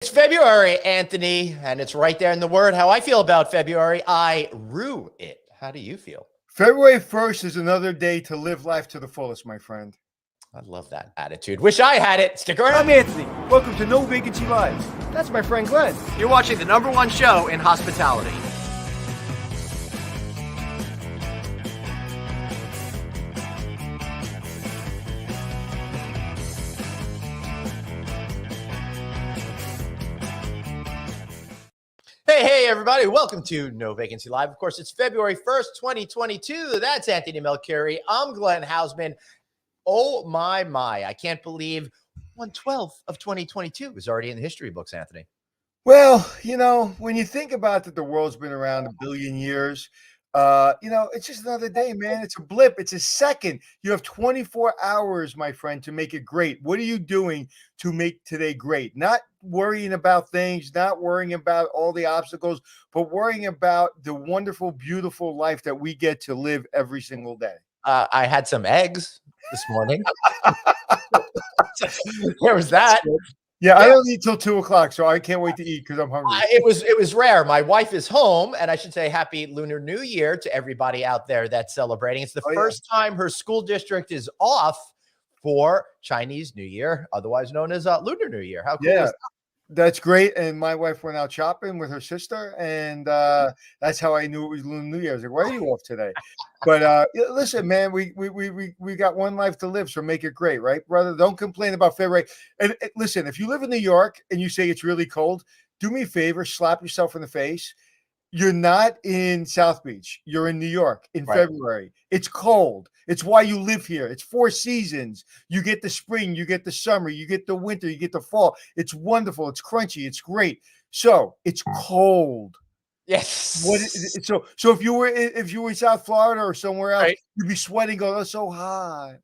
It's February, Anthony, and it's right there in the word. How I feel about February, I rue it. How do you feel? February 1st is another day to live life to the fullest, my friend. I love that attitude. Wish I had it. Stick around. I'm Anthony. Welcome to No Vacancy Live. That's my friend Glenn. You're watching the #1 show in hospitality. Hey, everybody. Welcome to No Vacancy Live. Of course, it's February 1st, 2022. That's Anthony Melchiori. I'm Glenn Hausman. Oh, my. I can't believe 1/12 of 2022 is already in the history books, Anthony. Well, when you think about that the world's been around a billion years, it's just another day, man. It's a blip. It's a second. You have 24 hours, my friend, to make it great. What are you doing to make today great? Not worrying about things, not worrying about all the obstacles, but worrying about the wonderful, beautiful life that we get to live every single day. I had some eggs this morning. There was that. Yeah, I don't eat till 2:00, so I can't wait to eat because I'm hungry. It was rare. My wife is home, and I should say Happy Lunar New Year to everybody out there that's celebrating. It's the first time her school district is off for Chinese New Year, otherwise known as Lunar New Year. How cool is that? That's great. And my wife went out shopping with her sister, and that's how I knew it was Lunar New Year. I was like, "Why are you off today?" But listen, man, we got one life to live, so make it great, right, brother? Don't complain about February. And listen, if you live in New York and you say it's really cold, do me a favor, slap yourself in the face. You're not in South Beach. You're in New York in February. It's cold. It's why you live here. It's 4 seasons. You get the spring, you get the summer, you get the winter, you get the fall. It's wonderful. It's crunchy. It's great. So it's cold. Yes. So if you were in South Florida or somewhere else, you'd be sweating, going, "Oh, so hot."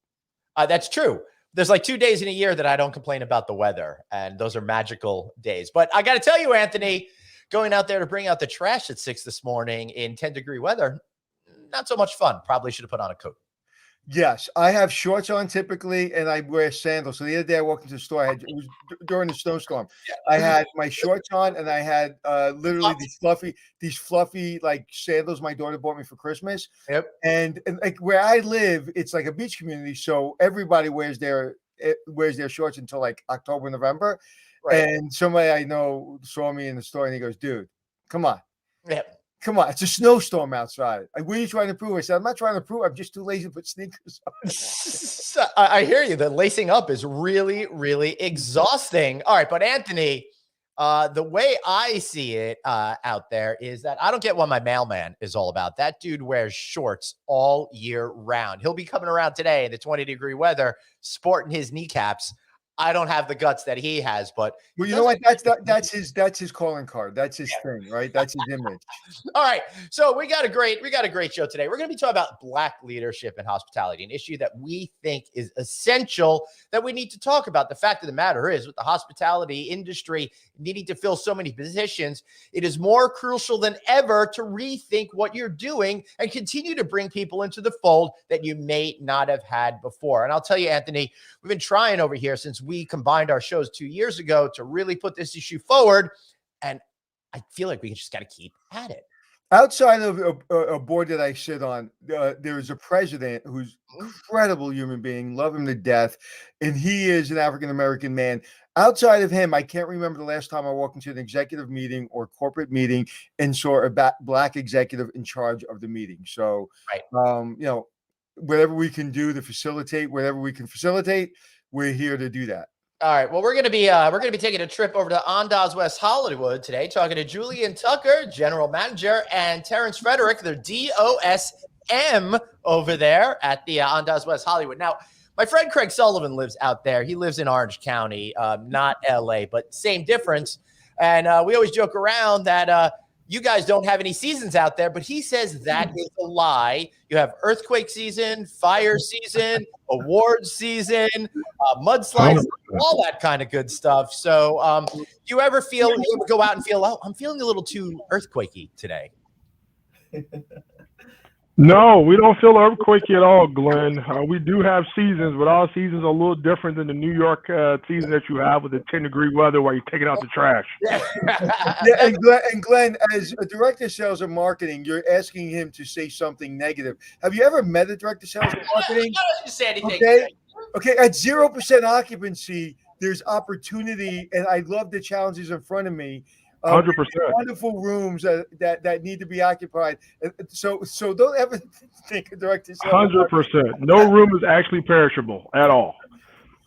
That's true. There's like 2 days in a year that I don't complain about the weather, and those are magical days. But I got to tell you, Anthony, going out there to bring out the trash at 6 this morning in 10-degree weather, not so much fun. Probably should have put on a coat. Yes, I have shorts on typically, and I wear sandals. So the other day I walked into the store. It was during the snowstorm. I had my shorts on, and I had literally these fluffy like sandals my daughter bought me for Christmas. Yep. And like where I live, it's like a beach community, so everybody wears their shorts until like October, November. Right. And somebody I know saw me in the store, and he goes, "Dude, come on." Yeah. Come on, it's a snowstorm outside. Like, what are you trying to prove? I said, I'm not trying to prove. I'm just too lazy to put sneakers on. I hear you. The lacing up is really, really exhausting. All right, but Anthony, the way I see it out there is that I don't get what my mailman is all about. That dude wears shorts all year round. He'll be coming around today in the 20-degree weather, sporting his kneecaps. I don't have the guts that he has, but well, you know what? That's his calling card. That's his thing, right? That's his image. All right. So we got a great show today. We're going to be talking about Black leadership in hospitality, an issue that we think is essential that we need to talk about. The fact of the matter is, with the hospitality industry needing to fill so many positions, it is more crucial than ever to rethink what you're doing and continue to bring people into the fold that you may not have had before. And I'll tell you, Anthony, we've been trying over here since we combined our shows 2 years ago to really put this issue forward. And I feel like we just got to keep at it. Outside of a board that I sit on, there is a president who's an incredible human being, love him to death, and he is an African-American man. Outside of him, I can't remember the last time I walked into an executive meeting or corporate meeting and saw a Black executive in charge of the meeting. So, whatever we can do to facilitate, we're here to do that. All right. Well, we're going to be taking a trip over to Andaz West Hollywood today, talking to Julian Tucker, general manager, and Terrance Frederick, their DOSM over there at the Andaz West Hollywood. Now, my friend Craig Sullivan lives out there. He lives in Orange County, not LA, but same difference. And we always joke around that you guys don't have any seasons out there, but he says that is a lie. You have earthquake season, fire season, award season, mudslides, all that kind of good stuff. So do you ever go out and feel, oh, I'm feeling a little too earthquakey today? No, we don't feel earthquakey at all, Glenn. We do have seasons, but our seasons are a little different than the New York season that you have with the 10-degree weather while you're taking out the trash. Yeah, and Glenn, as a director of sales and marketing, you're asking him to say something negative. Have you ever met a director of sales and marketing? I don't say anything. Okay, at 0% occupancy, there's opportunity, and I love the challenges in front of me. 100%. Wonderful rooms that need to be occupied. So don't ever think of director of sales. 100%. No room is actually perishable at all.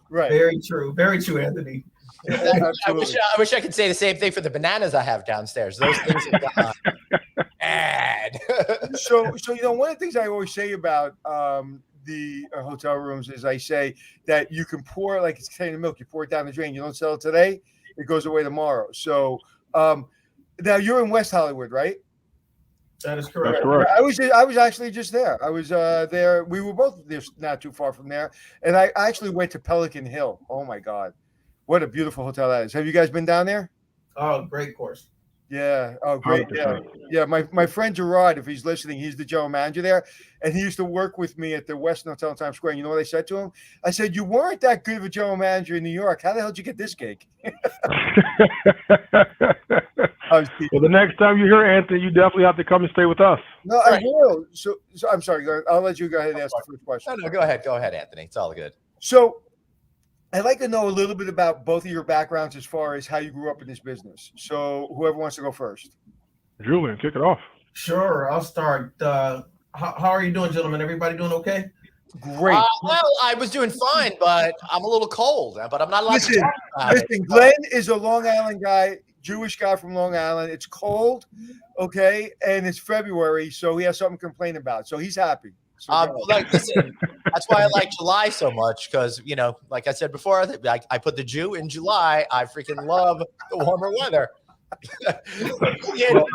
Right. Very true, Anthony. I wish I could say the same thing for the bananas I have downstairs. Those things are gone bad. So one of the things I always say about the hotel rooms is I say that you can pour, like it's container milk, you pour it down the drain. You don't sell it today, it goes away tomorrow. So now you're in West Hollywood, right? That is correct. That's correct. I was actually just there. I was there. We were both there, not too far from there, and I actually went to Pelican Hill. Oh my God, what a beautiful hotel that is! Have you guys been down there? Oh, great course. Yeah. Oh, great. 100%. Yeah. My friend Gerard, if he's listening, he's the general manager there, and he used to work with me at the Westin Hotel in Times Square. And you know what I said to him? I said, "You weren't that good of a general manager in New York. How the hell did you get this gig?" Well, the next time you're here, Anthony, you definitely have to come and stay with us. No, I will. So I'm sorry. I'll let you go ahead and ask the first question. No, go ahead, Anthony. It's all good. So I'd like to know a little bit about both of your backgrounds as far as how you grew up in this business. So whoever wants to go first. Julian, kick it off. Sure, I'll start. How are you doing, gentlemen? Everybody doing okay? Great. Well, I was doing fine, but I'm a little cold. But I'm not allowed to talk about it. Glenn is a Long Island guy, Jewish guy from Long Island. It's cold, okay, and it's February, so he has something to complain about. So he's happy. So Listen, that's why I like July so much because, like I said before, I put the Jew in July. I freaking love the warmer weather. Well,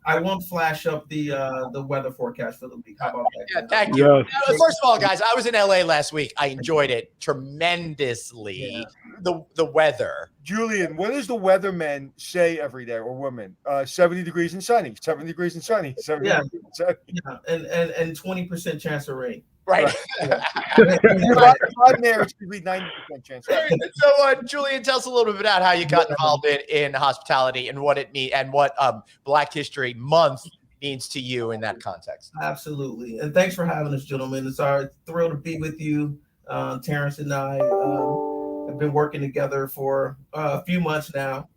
I won't flash up the weather forecast for the week. How about that? Yeah, thank you. Yes. First of all, guys, I was in LA last week. I enjoyed it tremendously. Yeah. The weather. Julian, what does the weatherman say every day, or woman? 70 degrees and sunny, 70 degrees and sunny, 70 Yeah. degrees and sunny. Yeah, and 20% chance of rain. Right. On there, it's usually 90% chance. So, Julian, tell us a little bit about how you got involved in hospitality and what it means and what Black History Month means to you in that context. Absolutely. And thanks for having us, gentlemen. It's our thrill to be with you. Terrance and I have been working together for a few months now.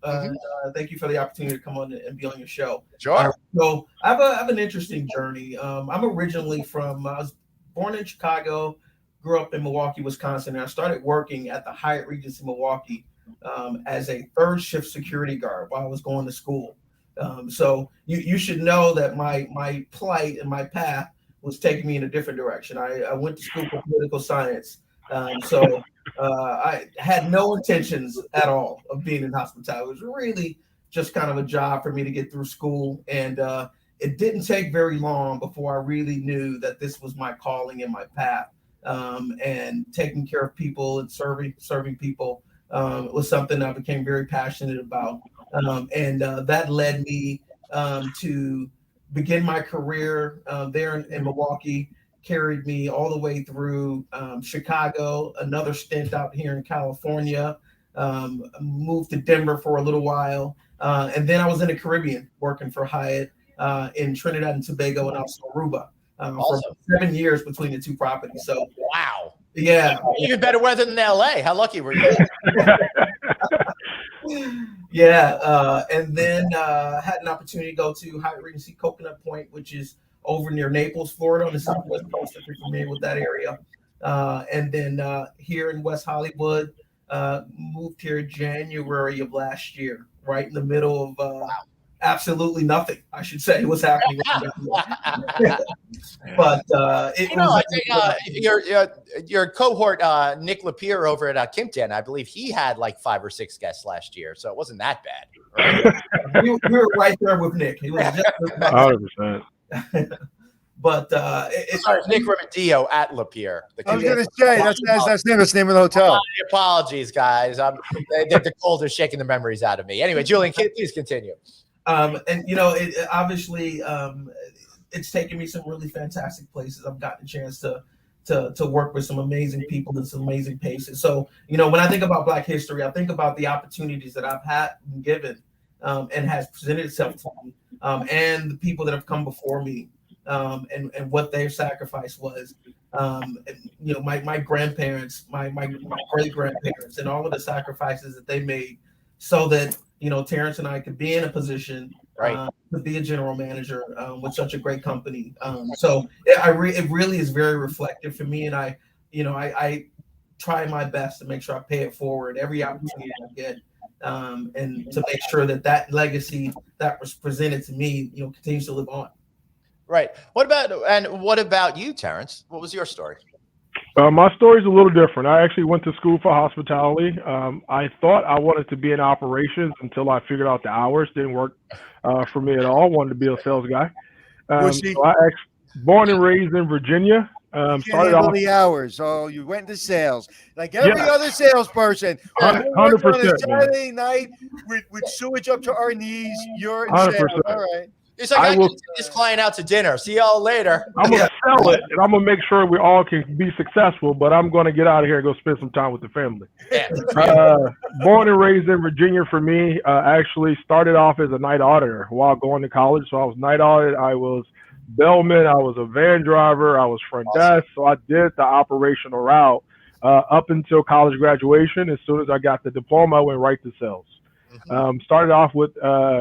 Thank you for the opportunity to come on and be on your show. Sure. So I have an interesting journey. I'm originally I was born in Chicago, grew up in Milwaukee, Wisconsin, and I started working at the Hyatt Regency Milwaukee as a third shift security guard while I was going to school. So you should know that my plight and my path was taking me in a different direction. I went to school for political science. So I had no intentions at all of being in hospitality. It was really just kind of a job for me to get through school. And it didn't take very long before I really knew that this was my calling and my path. And taking care of people and serving people was something I became very passionate about. And that led me to begin my career there in Milwaukee, carried me all the way through Chicago, another stint out here in California, moved to Denver for a little while. And then I was in the Caribbean working for Hyatt in Trinidad and Tobago and also Aruba for 7 years between the two properties. So, wow. Yeah. Even better weather than LA. How lucky were you? Yeah. And then had an opportunity to go to Hyatt Regency Coconut Point, which is over near Naples, Florida, on the southwest coast, if you're familiar with that area. And then here in West Hollywood, moved here January of last year, right in the middle of absolutely nothing, I should say, was happening. But I think your cohort, Nick Lapierre over at Kimpton, I believe he had like 5 or 6 guests last year, so it wasn't that bad. Right? we were right there with Nick. He was just 100%. But Nick Remedio at Lapierre. I was going to say that's the name of the hotel. Apologies, guys. The cold is shaking the memories out of me. Anyway, Julian, please continue. And it obviously it's taken me some really fantastic places. I've gotten a chance to work with some amazing people and some amazing places. So, you know, when I think about Black history, I think about the opportunities that I've had and given and has presented itself to me, and the people that have come before me, and what their sacrifice was. And, you know, my grandparents, my great grandparents, and all of the sacrifices that they made so that, you know, Terrance and I could be in a position to be a general manager with such a great company. So it really is very reflective for me, and I try my best to make sure I pay it forward every opportunity I get, and to make sure that legacy that was presented to me, you know, continues to live on. Right. What about you, Terrance? What was your story? My story's a little different. I actually went to school for hospitality. I thought I wanted to be in operations until I figured out the hours didn't work for me at all. I wanted to be a sales guy. So I born and raised in Virginia. Started off the hours. Oh, you went into sales like every other salesperson. 100%. On a Saturday night with sewage up to our knees. You're in 100%. sales. All right. It's like I can take this client out to dinner. See y'all later. I'm gonna sell it, and I'm gonna make sure we all can be successful. But I'm gonna get out of here and go spend some time with the family. Yeah. Born and raised in Virginia. For me, actually started off as a night auditor while going to college. So I was night audit. I was bellman. I was a van driver. I was front desk. So I did the operational route up until college graduation. As soon as I got the diploma, I went right to sales. Started off with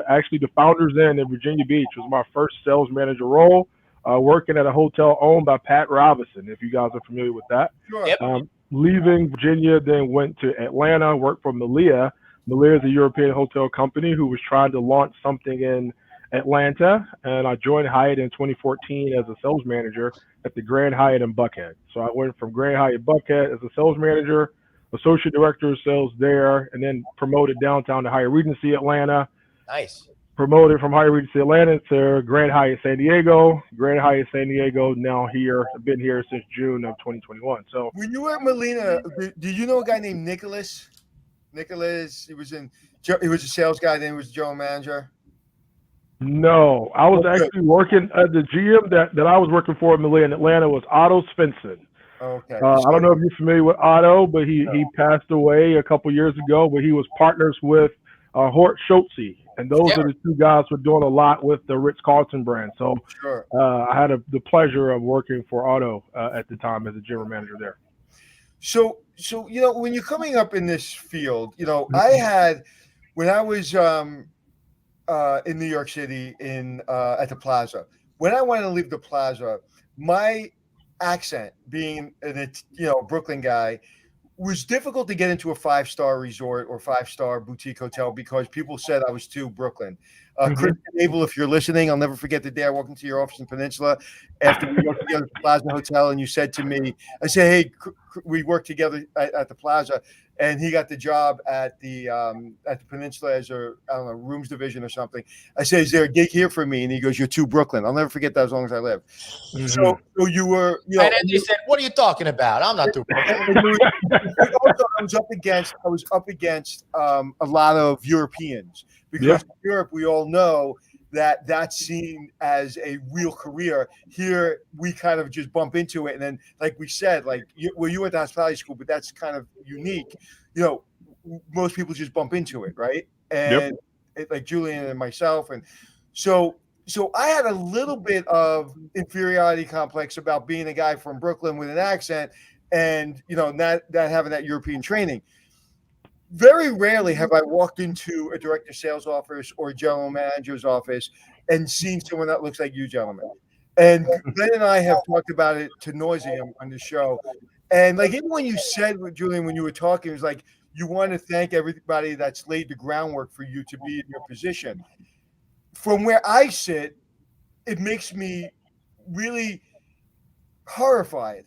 actually the Founders Inn in Virginia Beach was my first sales manager role, working at a hotel owned by Pat Robinson, if you guys are familiar with that. Sure. Yep. Leaving Virginia, then went to Atlanta, worked for Melia. Melia is a European hotel company who was trying to launch something in Atlanta, and I joined Hyatt in 2014 as a sales manager at the Grand Hyatt in Buckhead. So I went from Grand Hyatt Buckhead as a sales manager, associate director of sales there, and then promoted downtown to Hyatt Regency Atlanta. Nice. Promoted from Hyatt Regency Atlanta to Grand Hyatt San Diego. Grand Hyatt San Diego now here. I've been here since June of 2021. So when you were at Molina, did you know a guy named Nicholas? Nicholas, he was a sales guy, then he was general manager. No, I was actually working at the GM that I was working for at Melia in Atlanta was Otto Svensson. Okay. I don't know if you're familiar with Otto, but he passed away a couple years ago. But he was partners with Hort Schultze, and those are the two guys who were doing a lot with the Ritz-Carlton brand. So I had the pleasure of working for Otto at the time as a general manager there. So you know, when you're coming up in this field, you know, I had when I was in New York City at the Plaza. When I wanted to leave the Plaza, my accent, being a Brooklyn guy, was difficult to get into a 5-star resort or 5-star boutique hotel because people said I was too Brooklyn. Chris Abel, if you're listening, I'll never forget the day I walked into your office in Peninsula after we worked together at the Plaza Hotel, and you said to me, I said, hey, we worked together at the Plaza, and he got the job at the Peninsula as rooms division or something. I said, is there a gig here for me? And he goes, you're too Brooklyn. I'll never forget that as long as I live. So you were, you know. And then he said, what are you talking about? I'm not too Brooklyn. I was up against a lot of Europeans because in Europe, we all know that that's seen as a real career. Here, we kind of just bump into it. And then, like we said, you went to hospitality school, but that's kind of unique. You know, most people just bump into it, right? And like Julian and myself. And so I had a little bit of inferiority complex about being a guy from Brooklyn with an accent and, you know, not having that European training. Very rarely have I walked into a director of sales office or a general manager's office and seen someone that looks like you gentlemen. And Glenn and I have talked about it to nauseam on the show. And like even when you said, Julian, when you were talking, it was like you want to thank everybody that's laid the groundwork for you to be in your position. From where I sit, it makes me really horrified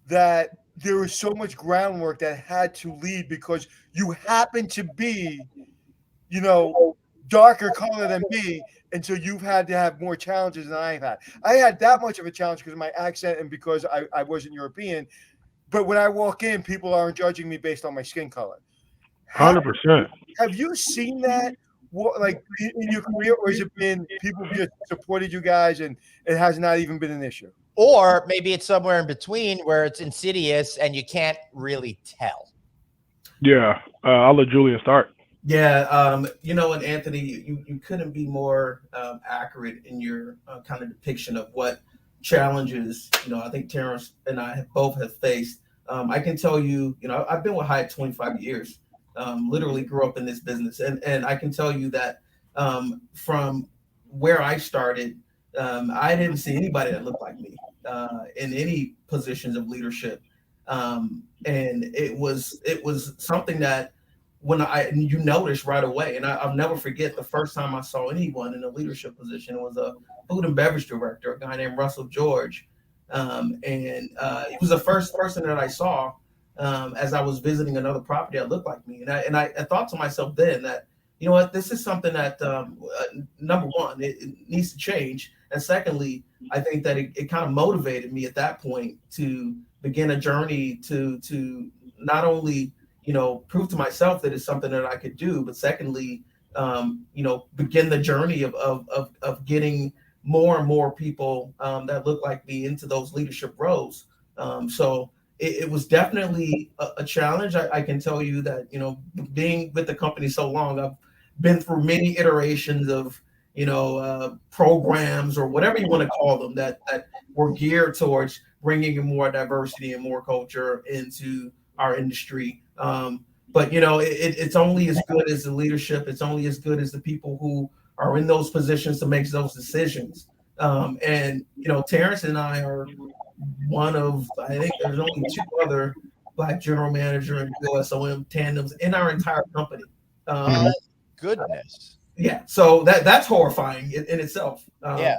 that there was so much groundwork that had to lead because you happen to be, you know, darker color than me. And so you've had to have more challenges than I've had. I had that much of a challenge because of my accent and because I wasn't European. But when I walk in, people aren't judging me based on my skin color. 100%. Have you seen that? what, like in your career, or has it been people just supported you guys and it has not even been an issue? Or maybe it's somewhere in between where it's insidious and you can't really tell. Yeah, I'll let Julian start. Yeah, and Anthony, you couldn't be more accurate in your kind of depiction of what challenges, I think Terrance and I both have faced. I can tell you, I've been with Hyatt 25 years, literally grew up in this business. And I can tell you that from where I started, I didn't see anybody that looked like me in any positions of leadership. And it was something that you notice right away. And I'll never forget the first time I saw anyone in a leadership position. It was a food and beverage director, a guy named Russell George. He was the first person that I saw as I was visiting another property that looked like me. And I thought to myself then that, you know what, this is something that, number one, it needs to change. And secondly, I think that it kind of motivated me at that point to begin a journey to not only, prove to myself that it's something that I could do, but secondly, begin the journey of getting more and more people that look like me into those leadership roles. So it was definitely a challenge. I can tell you that, being with the company so long, I've been through many iterations of, programs or whatever you want to call them that were geared towards bringing in more diversity and more culture into our industry. But it's only as good as the leadership. It's only as good as the people who are in those positions to make those decisions. And Terrance and I are one of, I think there's only 2 other Black general manager and DOSM tandems in our entire company. Goodness. Yeah, so that's horrifying in itself. Yeah.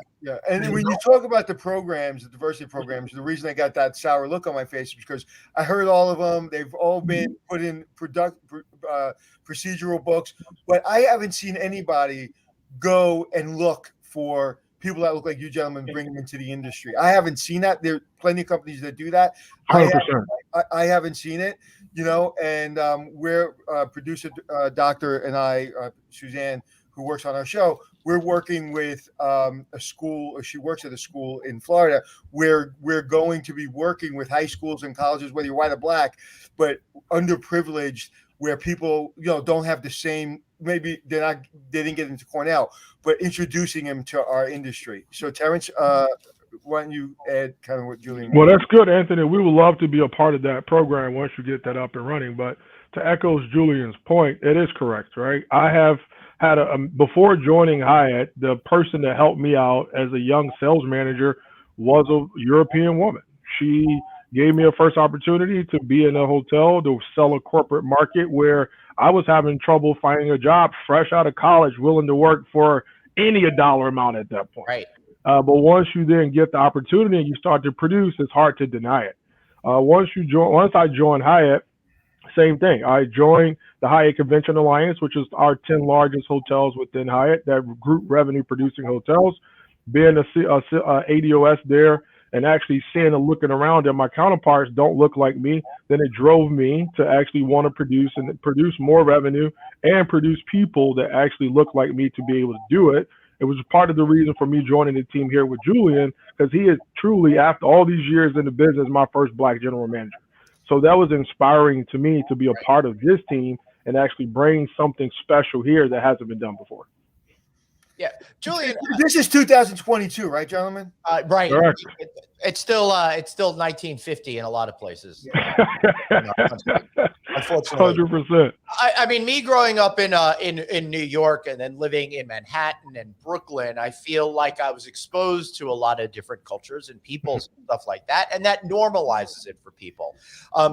And when you talk about the programs, the diversity programs, the reason I got that sour look on my face is because I heard all of them. They've all been put in procedural books, but I haven't seen anybody go and look for people that look like you gentlemen, bring them into the industry. I haven't seen that. There are plenty of companies that do that. 100%. I haven't seen it, and we're producer Doctor and I, Suzanne, who works on our show, we're working with a school, or she works at a school in Florida, where we're going to be working with high schools and colleges, whether you're white or black, but underprivileged, where people, don't have the same, maybe they didn't get into Cornell, but introducing them to our industry. So Terrance, why don't you add kind of what Julian? Well, that's good, Anthony. We would love to be a part of that program once you get that up and running. But to echo Julian's point, it is correct, right? I have had before joining Hyatt, the person that helped me out as a young sales manager was a European woman. She gave me a first opportunity to be in a hotel to sell a corporate market where I was having trouble finding a job fresh out of college, willing to work for any dollar amount at that point. Right. But once you then get the opportunity and you start to produce, it's hard to deny it. Once I joined Hyatt, same thing. I joined the Hyatt Convention Alliance, which is our 10 largest hotels within Hyatt, that group revenue producing hotels. Being a ADOS there and actually seeing and looking around that my counterparts don't look like me, then it drove me to actually want to produce more revenue and produce people that actually look like me to be able to do it. It was part of the reason for me joining the team here with Julian, because he is truly, after all these years in the business, my first Black general manager. So that was inspiring to me to be a part of this team and actually bring something special here that hasn't been done before. Yeah, Julian. This is 2022, right, gentlemen? Right. Correct. It's still 1950 in a lot of places. Unfortunately, 100%. I mean, me growing up in New York and then living in Manhattan and Brooklyn, I feel like I was exposed to a lot of different cultures and peoples and stuff like that, and that normalizes it for people.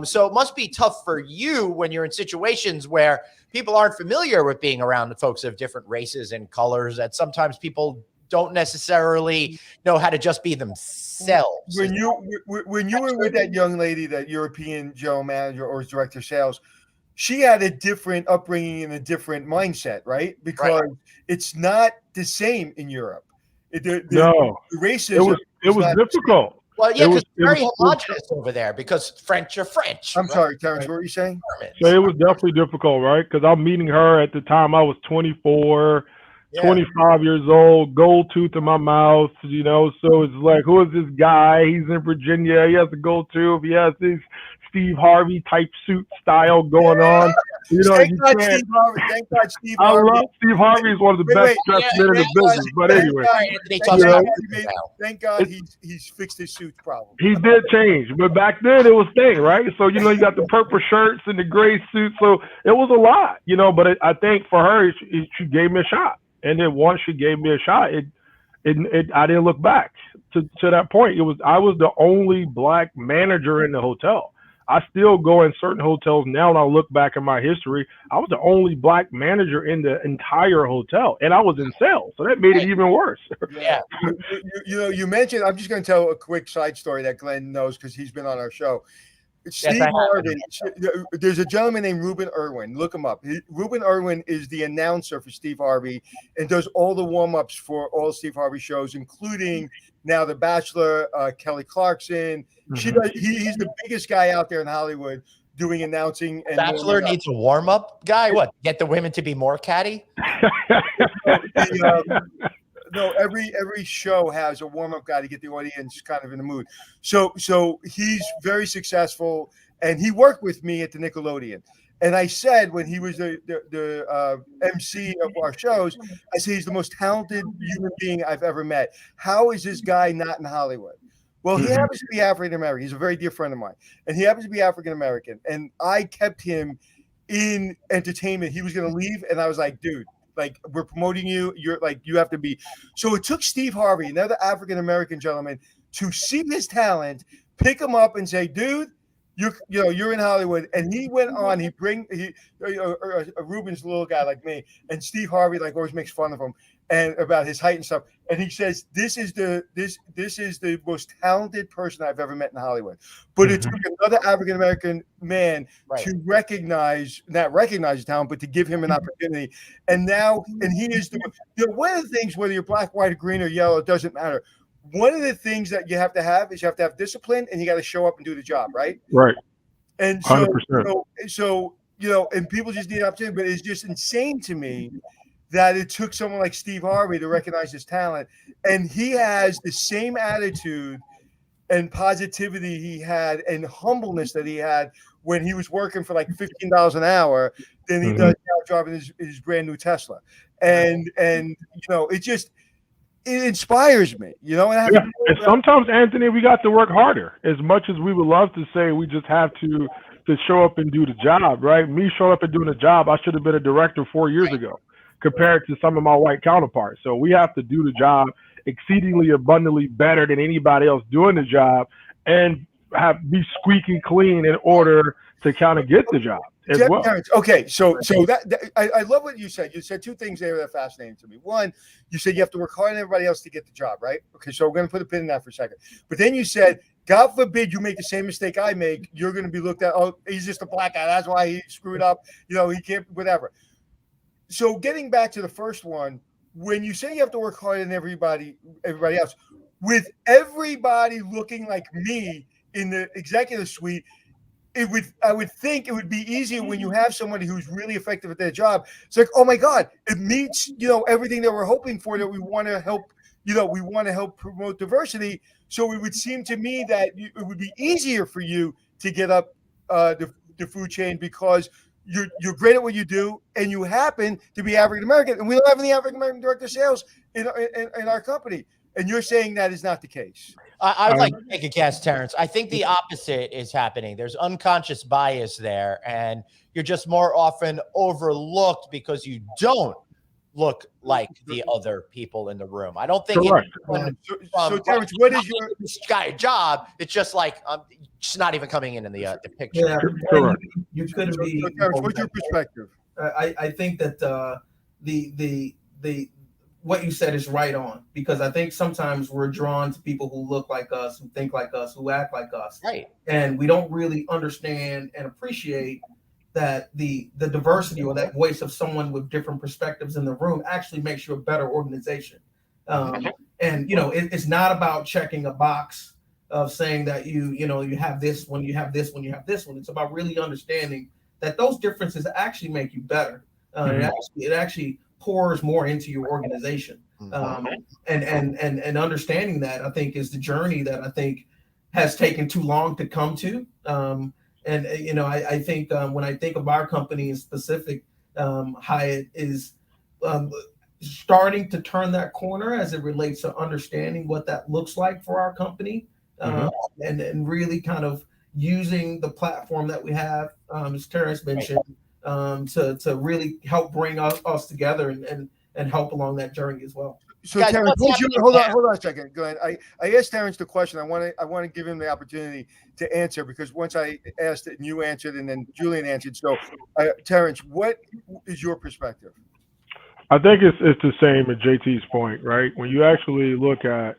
So it must be tough for you when you're in situations where people aren't familiar with being around folks of different races and colors, that sometimes people don't necessarily know how to just be themselves. When you were with that young lady, that European general manager or director of sales, she had a different upbringing and a different mindset, right? Because it's not the same in Europe. The racism. It was difficult. Well, yeah, because it's very it was homogenous over there because French are French. I'm right? sorry, Terrance, what were you saying? So it was definitely difficult, right? Because I'm meeting her at the time I was 24, Yeah. 25 years old, gold tooth in my mouth, So it's like, who is this guy? He's in Virginia. He has a gold tooth. He has this Steve Harvey type suit style going on. Thank You God can't. Steve Harvey. Thank God Steve I Harvey. love Steve Harvey. He's one of the best dressed men in the business. But anyway, Thank God he's fixed his suit problem. he did change, but back then it was thing, right? So you got the purple shirts and the gray suits, so it was a lot, But I think for her, she gave me a shot, and then once she gave me a shot, I didn't look back to that point. I was the only black manager in the hotel. I still go in certain hotels now, and I look back in my history. I was the only black manager in the entire hotel, and I was in sales, so that made it even worse. Yeah. You mentioned. I'm just going to tell a quick side story that Glenn knows because he's been on our show. Steve Harvey. There's a gentleman named Reuben Irwin. Look him up. Reuben Irwin is the announcer for Steve Harvey and does all the warm-ups for all Steve Harvey shows, including now The Bachelor, Kelly Clarkson. Mm-hmm. He's the biggest guy out there in Hollywood doing announcing. And Bachelor needs a warm-up guy. What? Get the women to be more catty? No, every show has a warm-up guy to get the audience kind of in the mood. So he's very successful, and he worked with me at the Nickelodeon. And I said when he was the MC of our shows, I said he's the most talented human being I've ever met. How is this guy not in Hollywood? Well, he happens to be African American. He's a very dear friend of mine, and he happens to be African American. And I kept him in entertainment. He was going to leave, and I was like, dude. Like, we're promoting you. You're like, you have to be. So it took Steve Harvey, another African-American gentleman, to see his talent, pick him up and say, dude, you're in Hollywood. And he went on, Ruben's a little guy like me, and Steve Harvey like always makes fun of him and about his height and stuff. And he says, this is the most talented person I've ever met in Hollywood. But it took another African-American man to not recognize his talent, but to give him an opportunity. And he is one of the things, whether you're black, white, green, or yellow, it doesn't matter. One of the things that you have to have is you have to have discipline, and you got to show up and do the job, right? Right. And so and people just need an opportunity, but it's just insane to me that it took someone like Steve Harvey to recognize his talent. And he has the same attitude and positivity he had and humbleness that he had when he was working for like $15 an hour than he does now driving his brand new Tesla. And it inspires me, And sometimes, Anthony, we got to work harder. As much as we would love to say we just have to show up and do the job, right? Me showing up and doing the job, I should have been a director 4 years ago compared to some of my white counterparts. So we have to do the job exceedingly abundantly better than anybody else doing the job and be squeaky clean in order to kind of get the job as well. Okay, so that I love what you said. You said two things there that are fascinating to me. One, you said you have to work harder than everybody else to get the job, right? Okay, so we're going to put a pin in that for a second. But then you said, God forbid you make the same mistake I make, you're going to be looked at, oh, he's just a black guy. That's why he screwed up. He can't, whatever. So getting back to the first one, when you say you have to work harder than everybody else, with everybody looking like me in the executive suite, I would think it would be easier when you have somebody who's really effective at their job. It's like, oh my God, it meets, everything that we're hoping for, that we want to help, we want to help promote diversity. So it would seem to me that it would be easier for you to get up the food chain because you're great at what you do, and you happen to be African American, and we don't have any African American director of sales in our company. And you're saying that is not the case. I would like to take a guess, Terrance. I think the opposite is happening. There's unconscious bias there, and you're just more often overlooked because you don't look like the other people in the room. I don't think so Terrance, what is your guy job? It's just like just not even coming in the picture. Yeah, you could be. So Terrance, what's your perspective? I think that the what you said is right on, because I think sometimes we're drawn to people who look like us, who think like us, who act like us, right? And we don't really understand and appreciate that the diversity or that voice of someone with different perspectives in the room actually makes you a better organization. And it's not about checking a box of saying that you have this when you have this when you have this one. It's about really understanding that those differences actually make you better. It actually pours more into your organization. And understanding that, I think, is the journey that I think has taken too long to come to. I think when I think of our company in specific, Hyatt is starting to turn that corner as it relates to understanding what that looks like for our company, and really kind of using the platform that we have, as Terrance mentioned, to really help bring us together and help along that journey as well. So Guys, Terrance, what's happening hold there? on a second. Go ahead. I asked Terrance the question. I want to give him the opportunity to answer, because once I asked it and you answered and then Julian answered. So Terrance, what is your perspective? I think it's the same at JT's point, right? When you actually look at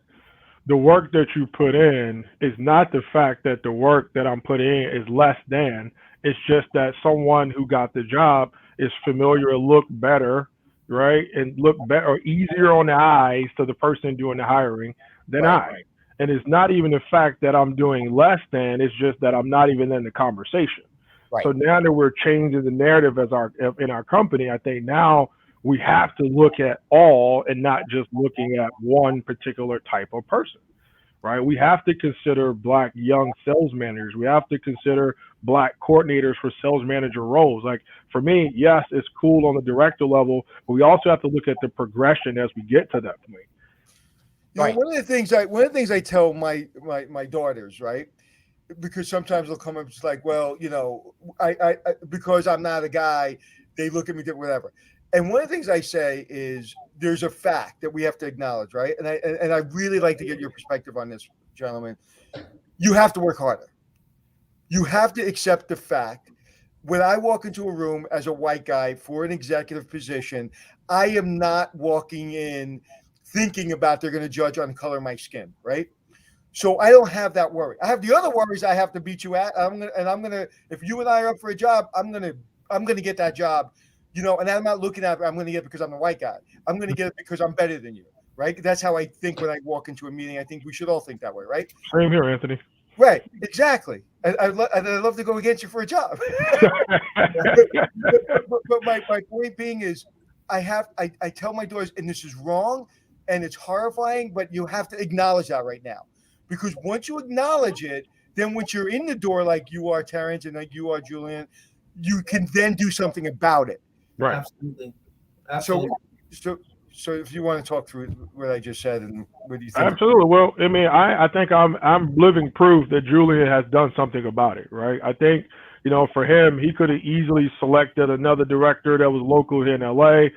the work that you put in, is not the fact that the work that I'm putting in is less than. It's just that someone who got the job is familiar and look better, right? And look better or easier on the eyes to the person doing the hiring than I. And it's not even the fact that I'm doing less than, it's just that I'm not even in the conversation. Right. So now that we're changing the narrative in our company, I think now we have to look at all and not just looking at one particular type of person, right? We have to consider Black young sales managers. We have to consider Black coordinators for sales manager roles. Like for me, yes, it's cool on the director level, but we also have to look at the progression as we get to that point. Right. One of the things I tell my daughters, right? Because sometimes they'll come up, it's like, well, I because I'm not a guy, they look at me different, whatever. And one of the things I say is there's a fact that we have to acknowledge, right? And I really like to get your perspective on this, gentlemen. You have to work harder. You have to accept the fact, when I walk into a room as a white guy for an executive position, I am not walking in thinking about they're going to judge on the color of my skin, right? So I don't have that worry. I have the other worries I have to beat you at. If you and I are up for a job, I'm gonna get that job. And I'm not looking at it, I'm going to get it because I'm the white guy. I'm going to get it because I'm better than you, right? That's how I think when I walk into a meeting. I think we should all think that way, right? Same here, Anthony. Right, exactly. I'd love to go against you for a job. but my point being is, I tell my daughters, and this is wrong, and it's horrifying, but you have to acknowledge that right now. Because once you acknowledge it, then once you're in the door like you are, Terrance, and like you are, Julian, you can then do something about it. Right. Absolutely. So if you want to talk through what I just said, and what do you think? Absolutely. Well, I mean, I think I'm living proof that Julian has done something about it, right? I think, for him, he could have easily selected another director that was local here in LA,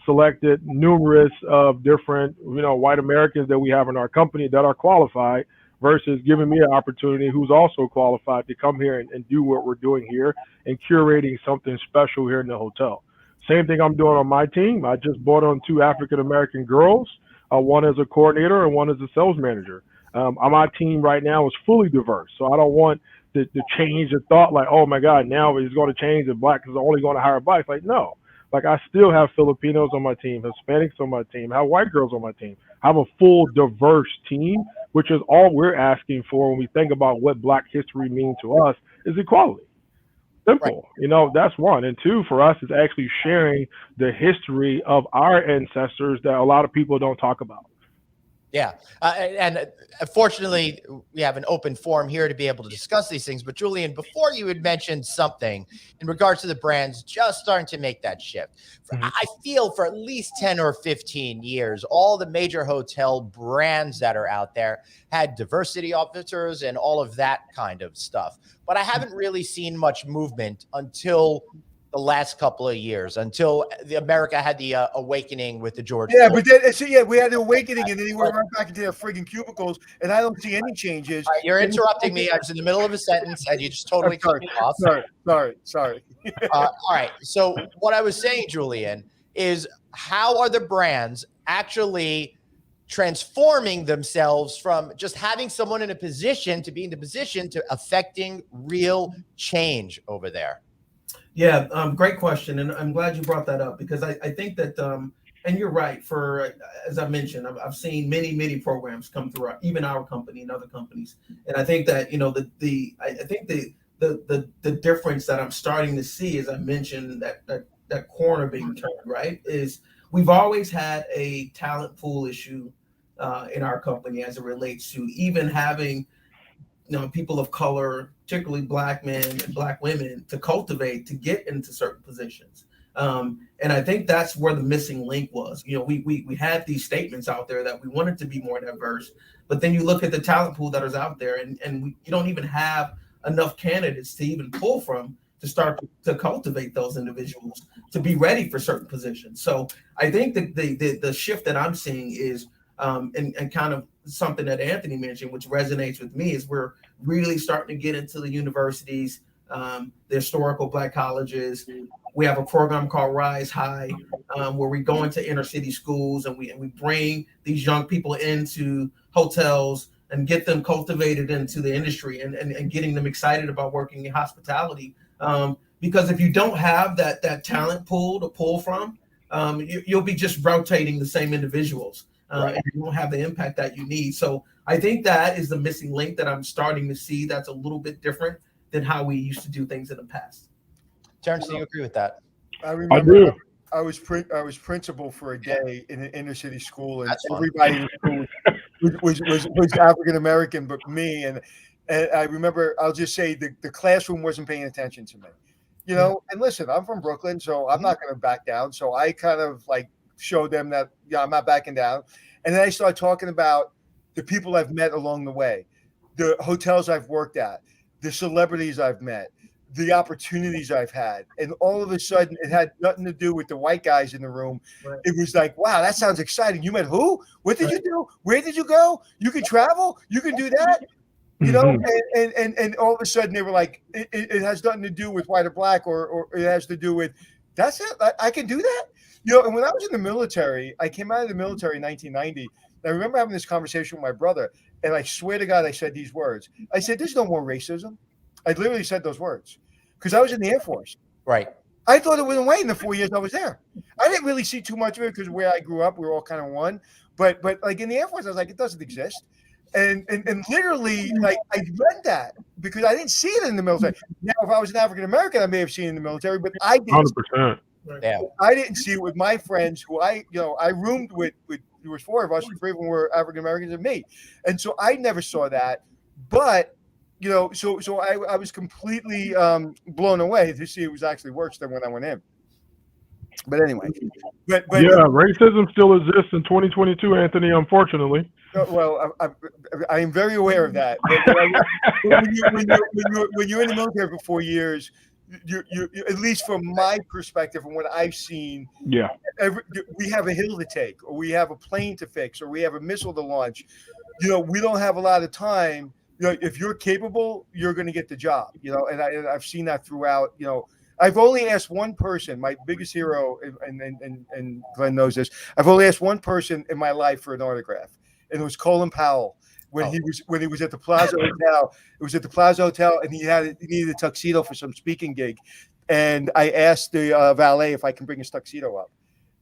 selected numerous of different, white Americans that we have in our company that are qualified, versus giving me an opportunity who's also qualified to come here and do what we're doing here and curating something special here in the hotel. Same thing I'm doing on my team. I just brought on 2 African-American girls, one as a coordinator and one as a sales manager. On my team right now is fully diverse. So I don't want to change the thought like, oh my God, now it's going to change and Black is only going to hire Blacks. Like, no. Like I still have Filipinos on my team, Hispanics on my team, I have white girls on my team. I have a full diverse team, which is all we're asking for when we think about what Black history means to us, is equality. Simple. Right. That's one. And 2, for us, is actually sharing the history of our ancestors that a lot of people don't talk about. Yeah. And fortunately, we have an open forum here to be able to discuss these things. But Julian, before you had mentioned something in regards to the brands just starting to make that shift. I feel for at least 10 or 15 years, all the major hotel brands that are out there had diversity officers and all of that kind of stuff. But I haven't really seen much movement until the last couple of years, until America had the awakening with the George. Yeah, Floyd. But then, we had the awakening, and then we went right back into their friggin' cubicles, and I don't see any changes. Right, you're interrupting me. I was in the middle of a sentence, and you just totally cut me off. Sorry. All right. So what I was saying, Julian, is how are the brands actually transforming themselves from just having someone in a position to be in the position to affecting real change over there? Yeah, great question. And I'm glad you brought that up, because I think that And you're right. For as I mentioned, I've seen many programs come through, even our company and other companies. And I think that I think the difference that I'm starting to see, as I mentioned, that corner being turned, right, is we've always had a talent pool issue in our company as it relates to even having people of color, particularly Black men and Black women, to cultivate to get into certain positions. And I think that's where the missing link was. We had these statements out there that we wanted to be more diverse, but then you look at the talent pool that is out there, and you don't even have enough candidates to even pull from to start to cultivate those individuals to be ready for certain positions. So I think that the shift that I'm seeing is, and kind of something that Anthony mentioned, which resonates with me, is we're really starting to get into the universities, the historical Black colleges. We have a program called Rise High, where we go into inner city schools and we bring these young people into hotels and get them cultivated into the industry and getting them excited about working in hospitality. Because if you don't have that talent pool to pull from, you'll be just rotating the same individuals. Right. And you won't have the impact that you need. So I think that is the missing link that I'm starting to see that's a little bit different than how we used to do things in the past. Terrance, do you agree with that? I remember do. I was principal for a day in an inner city school, and That's fun. everybody in the school was African American, but me. And I remember, I'll just say the classroom wasn't paying attention to me, And listen, I'm from Brooklyn, so I'm not going to back down. So I kind of showed them that I'm not backing down. And then I started talking about the people I've met along the way, the hotels I've worked at, the celebrities I've met, the opportunities I've had. And all of a sudden, it had nothing to do with the white guys in the room. Right. It was like, wow, that sounds exciting. You met who? What did you do? Where did you go? You can travel? You can do that? And all of a sudden they were like, it has nothing to do with white or Black, or it has to do with, that's it. I can do that. And when I was in the military, I came out of the military in 1990. I remember having this conversation with my brother, and I swear to God, I said these words. I said, there's no more racism. I literally said those words because I was in the Air Force. Right. I thought it went away in the 4 years I was there. I didn't really see too much of it because where I grew up, we were all kind of one. But in the Air Force, I was like, it doesn't exist. And literally, I read that because I didn't see it in the military. Now, if I was an African American, I may have seen it in the military, but I didn't. 100%. Yeah. I didn't see it with my friends who I roomed with. There was four of us, 3 of them were African Americans and me, and so I never saw that. But so I was completely blown away to see it was actually worse than when I went in. But anyway, but racism still exists in 2022, Anthony. Unfortunately. Well, I am very aware of that. When you're in the military for 4 years. You at least from my perspective and what I've seen, we have a hill to take, or we have a plane to fix, or we have a missile to launch. We don't have a lot of time. If you're capable, you're going to get the job. And I've seen that throughout. I've only asked one person, my biggest hero, and Glenn knows this. I've only asked one person in my life for an autograph, and it was Colin Powell. When he was at the Plaza Hotel, it was at the Plaza Hotel, and he needed a tuxedo for some speaking gig, and I asked the valet if I can bring his tuxedo up,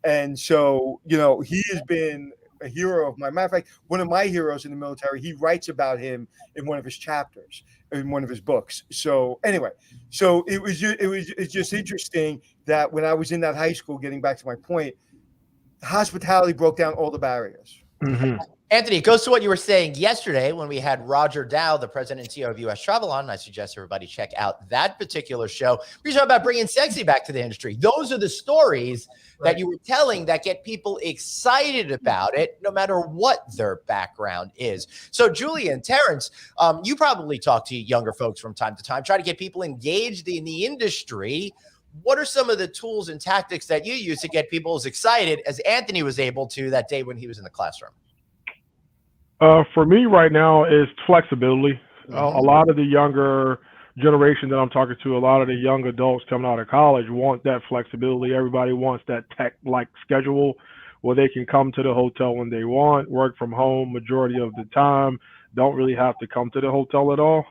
and so he has been a hero of mine. Matter of fact, one of my heroes in the military. He writes about him in one of his chapters in one of his books. So anyway, it's just interesting that when I was in that high school, getting back to my point, hospitality broke down all the barriers. Mm-hmm. Anthony, it goes to what you were saying yesterday when we had Roger Dow, the president and CEO of U.S. Travel on. And I suggest everybody check out that particular show. We talk about bringing sexy back to the industry. Those are the stories that you were telling that get people excited about it, no matter what their background is. So, Julian, Terrance, you probably talk to younger folks from time to time, try to get people engaged in the industry. What are some of the tools and tactics that you use to get people as excited as Anthony was able to that day when he was in the classroom? For me right now is flexibility. A lot of the younger generation that I'm talking to, a lot of the young adults coming out of college want that flexibility. Everybody wants that tech-like schedule where they can come to the hotel when they want, work from home majority of the time, don't really have to come to the hotel at all.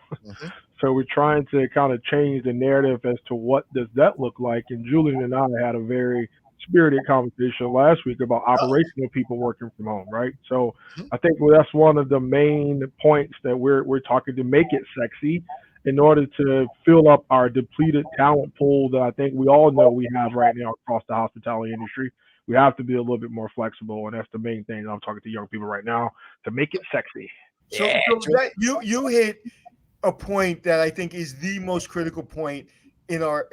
So we're trying to kind of change the narrative as to what does that look like. And Julian and I had a very spirited conversation last week about operational people working from home, right? So I think that's one of the main points that we're talking to make it sexy in order to fill up our depleted talent pool that I think we all know we have right now across the hospitality industry. We have to be a little bit more flexible, and that's the main thing that I'm talking to young people right now, to make it sexy. So that, you hit a point that I think is the most critical point in our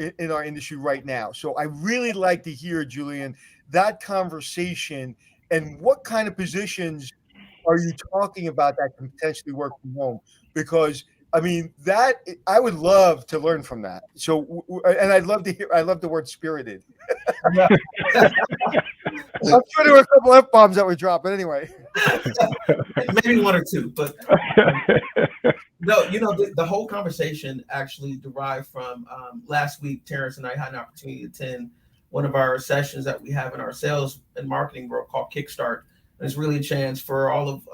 industry right now. So I really like to hear, Julian, that conversation, and what kind of positions are you talking about that can potentially work from home? Because I mean, that I would love to learn from that. So, and I'd love to hear. I love the word spirited. I'm sure there were a couple F-bombs that were dropped, but anyway, maybe one or two. But no, the whole conversation actually derived from last week. Terrance and I had an opportunity to attend one of our sessions that we have in our sales and marketing group called Kickstart, and it's really a chance for all of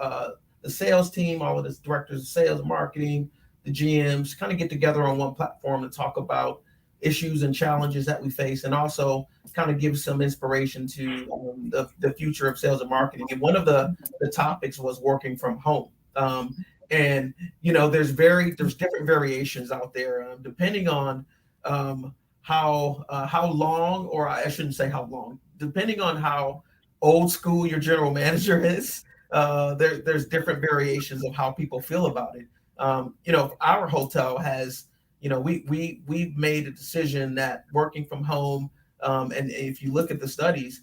the sales team, all of the directors of sales and marketing, the GMs, kind of get together on one platform to talk about issues and challenges that we face, and also kind of give some inspiration to the future of sales and marketing. And one of the topics was working from home. And there's different variations out there depending on how long, or I shouldn't say how long, depending on how old school your general manager is. There's different variations of how people feel about it. Our hotel has, we've made a decision that working from home, and if you look at the studies,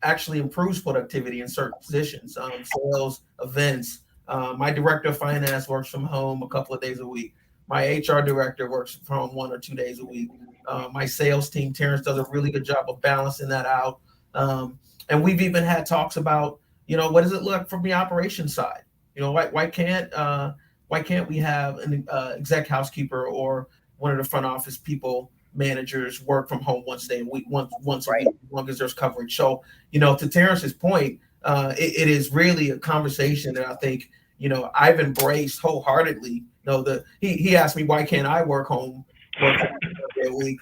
actually improves productivity in certain positions, sales, events. My director of finance works from home a couple of days a week. My HR director works from home 1 or 2 days a week. My sales team, Terrance, does a really good job of balancing that out. And we've even had talks about, what does it look from the operations side? Why can't we have an exec housekeeper or one of the front office people, managers, work from home once a week, once a week, as long as there's coverage. So, to Terrance's point, it is really a conversation that I think, I've embraced wholeheartedly. He asked me, why can't I work home one day a week?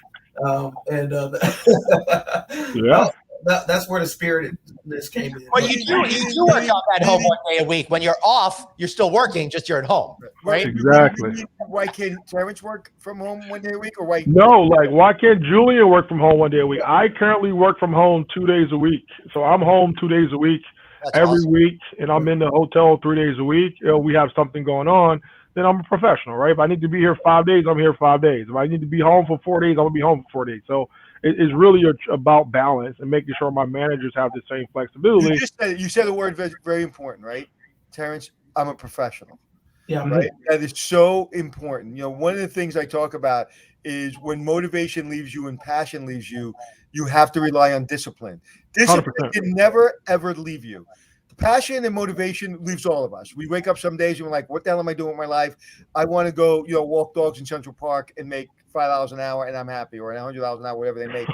Yeah. That's where the spiritedness came in. Well, you do work out at home 1 day a week. When you're off, you're still working, just you're at home, right? Exactly. Why can't Terrance work from home 1 day a week, or why? No, why can't Julian work from home 1 day a week? I currently work from home 2 days a week. So I'm home 2 days a week. That's every awesome. Week, and I'm in the hotel 3 days a week. We have something going on, then I'm a professional, right? If I need to be here 5 days, I'm here 5 days. If I need to be home for 4 days, I'm going to be home for 4 days. So it's really about balance and making sure my managers have the same flexibility. You said a word very, very important, right? Terrance, I'm a professional. Yeah. Right. That is so important. One of the things I talk about is when motivation leaves you and passion leaves you, you have to rely on discipline. Discipline 100%. Can never, ever leave you. Passion and motivation leaves all of us. We wake up some days and we're like, what the hell am I doing with my life? I want to go, walk dogs in Central Park and make $5 an hour and I'm happy, or $100 an hour, whatever they make.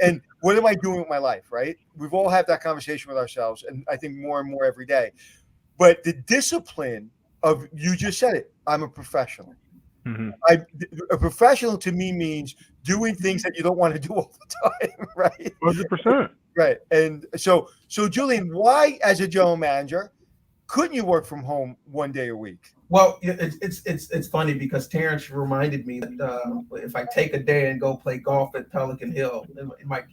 and what am I doing with my life, right? We've all had that conversation with ourselves, and I think more and more every day. But the discipline of, you just said it, I'm a professional. Mm-hmm. A professional to me means doing things that you don't want to do all the time, right? 100%. Right. And so Julian, why, as a general manager, couldn't you work from home 1 day a week? Well, it's funny because Terrance reminded me that if I take a day and go play golf at Pelican Hill, it might.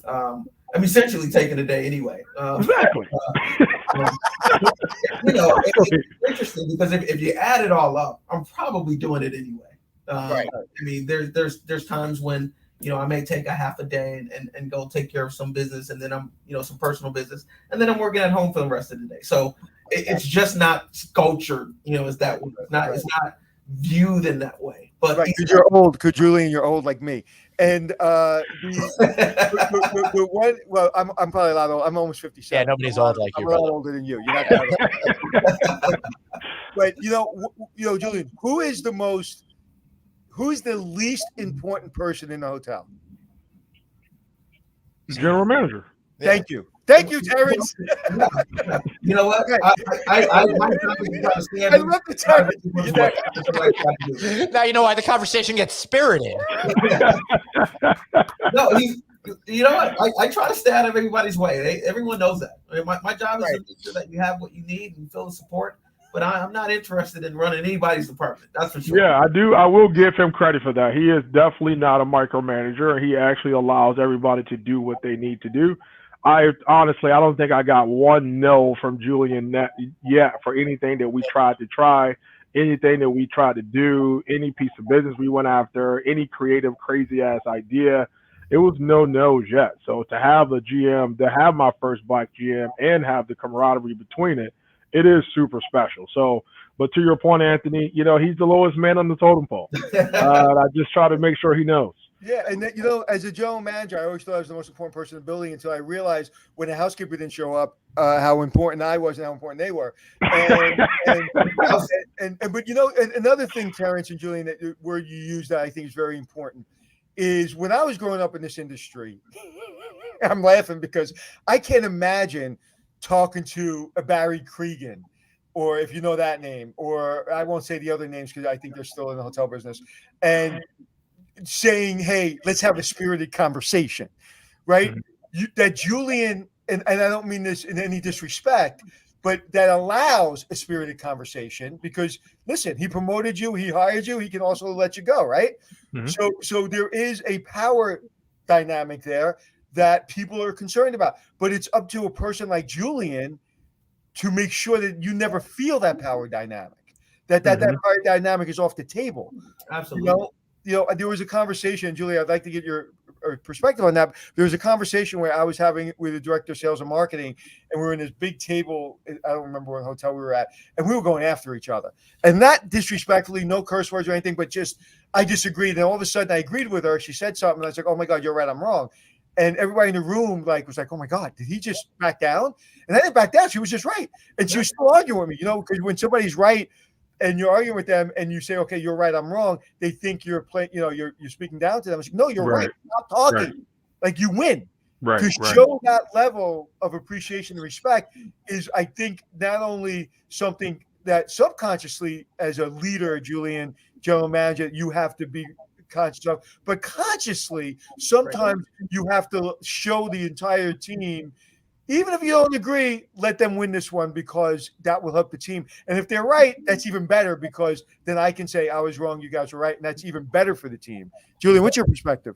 I'm essentially taking a day anyway. Exactly. It's interesting because if you add it all up, I'm probably doing it anyway. Right. I mean, there's times when I may take a half a day and go take care of some business, and then I'm some personal business, and then I'm working at home for the rest of the day. So it's just not cultured, is that way. It's not viewed in that way. But because you're old, Julian, you're old like me. And the one, well, I'm probably a lot old. I'm almost 57. Yeah, nobody's old like you. I'm a lot older than you. You're not that old. But Julian, who's the least important person in the hotel? General manager. Thank you. Thank you, Terrance. You know what? I love the Now you know why the conversation gets spirited. No, You know what? I try to stay out of everybody's way. Everyone knows that. I mean, my job is Right. to make sure that you have what you need and feel the support. But I'm not interested in running anybody's department. That's for sure. Yeah, I do. I will give him credit for that. He is definitely not a micromanager. He actually allows everybody to do what they need to do. I don't think I got one no from Julian yet for anything that we tried to try, anything that we tried to do, any piece of business we went after, any creative, crazy ass idea. It was no no's yet. So to have a GM, to have my first black GM and have the camaraderie between it, it is super special. So, but to your point, Anthony, he's the lowest man on the totem pole. I just try to make sure he knows. Yeah, and then, as a general manager, I always thought I was the most important person in the building until I realized when the housekeeper didn't show up, how important I was and how important they were. And but another thing, Terrance and Julian, that word you use that I think is very important is when I was growing up in this industry. I'm laughing because I can't imagine talking to a Barry Cregan, or if you know that name, or I won't say the other names because I think they're still in the hotel business, and saying, hey, let's have a spirited conversation, right? Mm-hmm. That Julian, and I don't mean this in any disrespect, but that allows a spirited conversation because, listen, he promoted you, he hired you, he can also let you go, right? Mm-hmm. So there is a power dynamic there that people are concerned about, but it's up to a person like Julian to make sure that you never feel that power dynamic, that power dynamic is off the table. Absolutely. There was a conversation, Julia, I'd like to get your perspective on that. There was a conversation where I was having with the director of sales and marketing, and we were in this big table. I don't remember what hotel we were at, and we were going after each other. And not disrespectfully, no curse words or anything, but just I disagreed. And all of a sudden I agreed with her. She said something, and I was like, oh my God, you're right, I'm wrong. And everybody in the room was like, oh my God, did he just back down? And I didn't back down. She was just right. And she was still arguing with me, because when somebody's right and you're arguing with them and you say, okay, you're right, I'm wrong, they think you're playing, you're speaking down to them. I was like, no, you're right. Stop talking. Right. Like you win. Right. To show that level of appreciation and respect is, I think, not only something that subconsciously as a leader, Julian, general manager, you have to be conscious of, but consciously, sometimes you have to show the entire team, even if you don't agree, let them win this one because that will help the team. And if they're right, that's even better because then I can say I was wrong, you guys were right, and that's even better for the team. Julian, what's your perspective?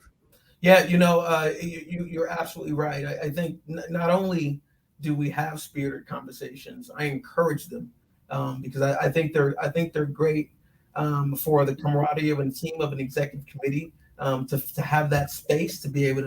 Yeah, you're absolutely right. I think not only do we have spirited conversations, I encourage them because I think they're great for the camaraderie of a team, of an executive committee, to have that space to be able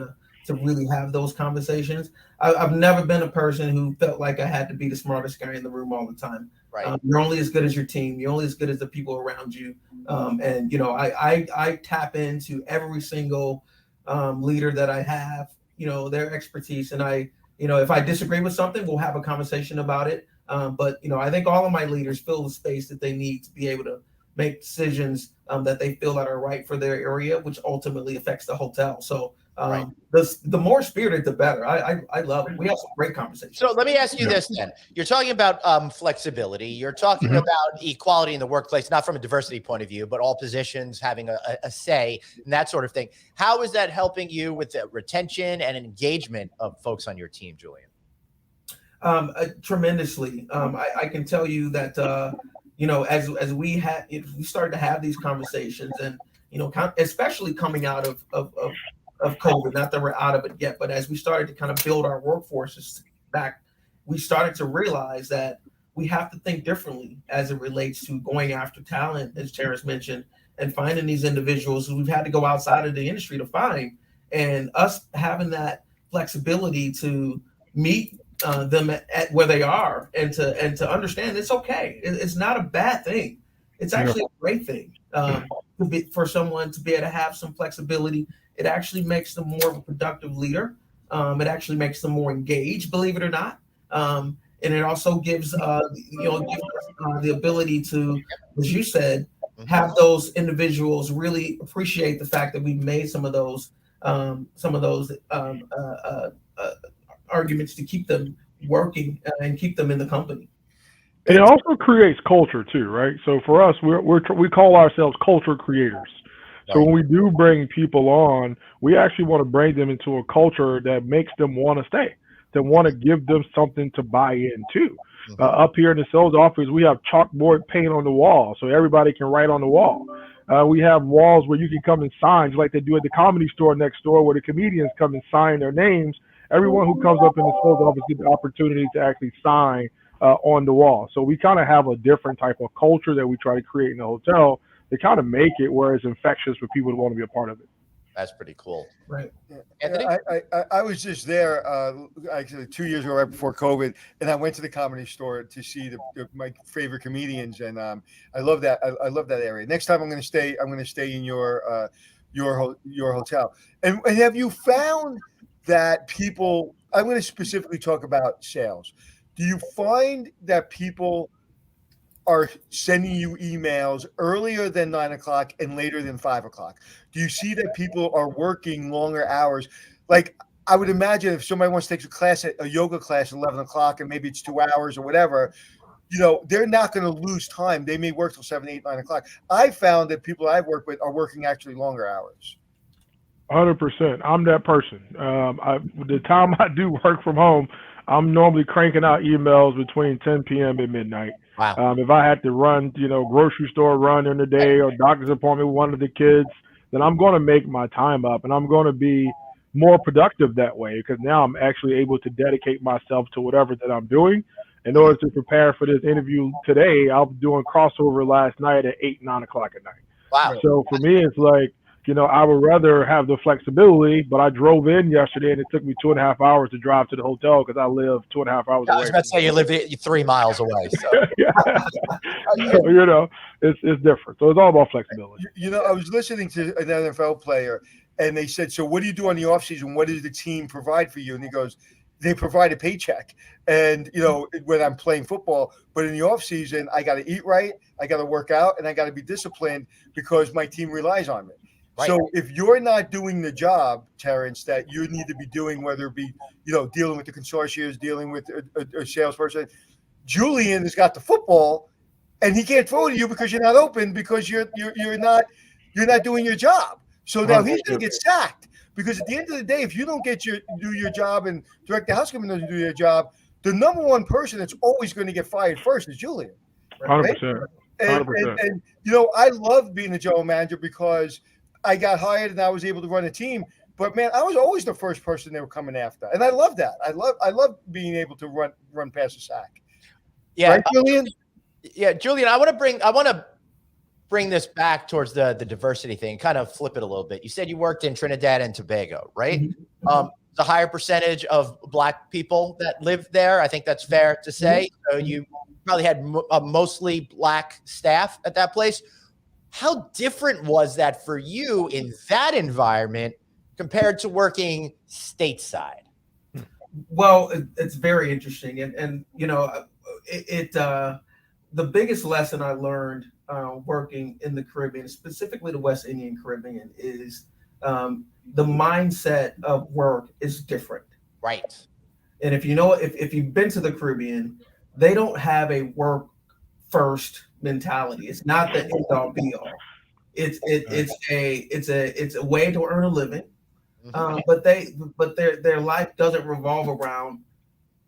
to really have those conversations. I've never been a person who felt like I had to be the smartest guy in the room all the time. Right. You're only as good as your team. You're only as good as the people around you. And I tap into every single leader that I have, their expertise. And if I disagree with something, we'll have a conversation about it. But I think all of my leaders fill the space that they need to be able to make decisions that they feel that are right for their area, which ultimately affects the hotel. So the more spirited, the better. I love it. We have some great conversations. So let me ask you this then. You're talking about flexibility. You're talking about equality in the workplace, not from a diversity point of view, but all positions having a say and that sort of thing. How is that helping you with the retention and engagement of folks on your team, Julian? Tremendously. I can tell you that, as we started to have these conversations and, especially coming out of COVID, not that we're out of it yet, but as we started to kind of build our workforces back, we started to realize that we have to think differently as it relates to going after talent, as Terrance mentioned, and finding these individuals who we've had to go outside of the industry to find, and us having that flexibility to meet them at where they are and to understand it's okay. It's not a bad thing. It's actually a great thing for someone to be able to have some flexibility. It actually makes them more of a productive leader. It actually makes them more engaged, believe it or not. And it also gives the ability to, as you said, have those individuals really appreciate the fact that we've made some of those arguments to keep them working and keep them in the company. And it also creates culture too, right? So for us, we call ourselves culture creators. So when we do bring people on, we actually want to bring them into a culture that makes them want to stay, that want to give them something to buy into. Up here in the sales office, we have chalkboard paint on the wall so everybody can write on the wall. We have walls where you can come and sign, just like they do at the Comedy Store next door, where the comedians come and sign their names. Everyone who comes up in the sales office gets the opportunity to actually sign on the wall. So we kind of have a different type of culture that we try to create in the hotel to kind of make it where it's infectious for people to want to be a part of it. That's pretty cool. Right. Anthony? I was just there actually 2 years ago, right before COVID, and I went to the Comedy Store to see my favorite comedians, and I love that. I love that area. Next time I'm going to stay in your hotel. And have you found that people? I'm going to specifically talk about sales. Do you find that people are sending you emails earlier than 9 o'clock and later than 5 o'clock? Do you see that people are working longer hours? Like, I would imagine if somebody wants to take a yoga class at 11 o'clock and maybe it's 2 hours or whatever, they're not going to lose time. They may work till 7, 8, 9 o'clock. I found that people I've worked with are working actually longer hours. 100%. I'm that person. The time I do work from home, I'm normally cranking out emails between 10 p.m. and midnight. Wow. If I had to run, grocery store run in the day or doctor's appointment with one of the kids, then I'm going to make my time up and I'm going to be more productive that way, because now I'm actually able to dedicate myself to whatever that I'm doing. In order to prepare for this interview today, I was doing crossover last night at 8, 9 o'clock at night. Wow. So for me, it's like, I would rather have the flexibility, but I drove in yesterday and it took me 2.5 hours to drive to the hotel because I live 2.5 hours away. I was about to say you live 3 miles away. So. Yeah. So, it's different. So it's all about flexibility. I was listening to an NFL player and they said, so what do you do on the off season? What does the team provide for you? And he goes, they provide a paycheck. And, when I'm playing football, but in the off season, I got to eat right. I got to work out and I got to be disciplined because my team relies on me. Right. So if you're not doing the job, Terrance, that you need to be doing, whether it be, dealing with the consortiums, dealing with a salesperson, Julian has got the football and he can't throw to you because you're not open, because you're not doing your job. So now he's going to get sacked, because at the end of the day, if you don't do your job and Director Housekeeping doesn't do their job, the number one person that's always going to get fired first is Julian. Right? 100%. And I love being a general manager because I got hired and I was able to run a team, but man, I was always the first person they were coming after. And I love that. I love being able to run past the sack. Yeah. Right, Julian? Julian, I want to bring this back towards the diversity thing, kind of flip it a little bit. You said you worked in Trinidad and Tobago, right? Mm-hmm. The higher percentage of Black people that live there. I think that's fair to say. Mm-hmm. So you probably had mostly Black staff at that place. How different was that for you in that environment compared to working stateside? Well, it's very interesting. And the biggest lesson I learned working in the Caribbean, specifically the West Indian Caribbean, is the mindset of work is different. Right. And if you've been to the Caribbean, they don't have a work first mentality. It's not the end all be all. It's a way to earn a living, but their life doesn't revolve around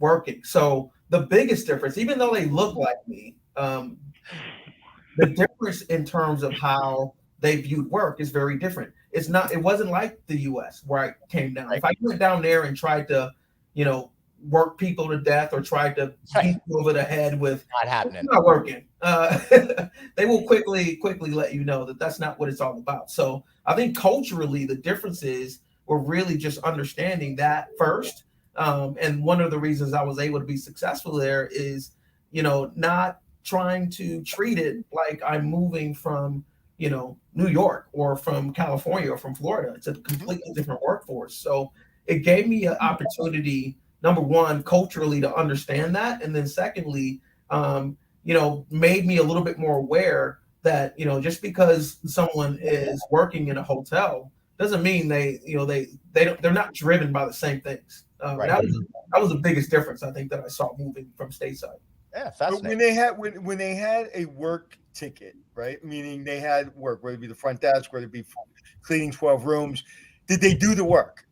working. So the biggest difference, even though they look like me, the difference in terms of how they viewed work is very different. It wasn't like the U.S. where I came down. Right. If I went down there and tried to, work people to death or tried to beat you over the head with, not happening, it's not working. They will quickly let you know that that's not what it's all about. So I think culturally the differences were really just understanding that first. And one of the reasons I was able to be successful there is, not trying to treat it like I'm moving from, New York or from California or from Florida. It's a completely different workforce. So it gave me an opportunity, number one, culturally to understand that. And then secondly, made me a little bit more aware that, just because someone is working in a hotel doesn't mean they're not driven by the same things. Right. That was the biggest difference I think that I saw moving from stateside. Yeah, But fascinating. when they had a work ticket, right? Meaning they had work, whether it be the front desk, whether it be cleaning 12 rooms, did they do the work?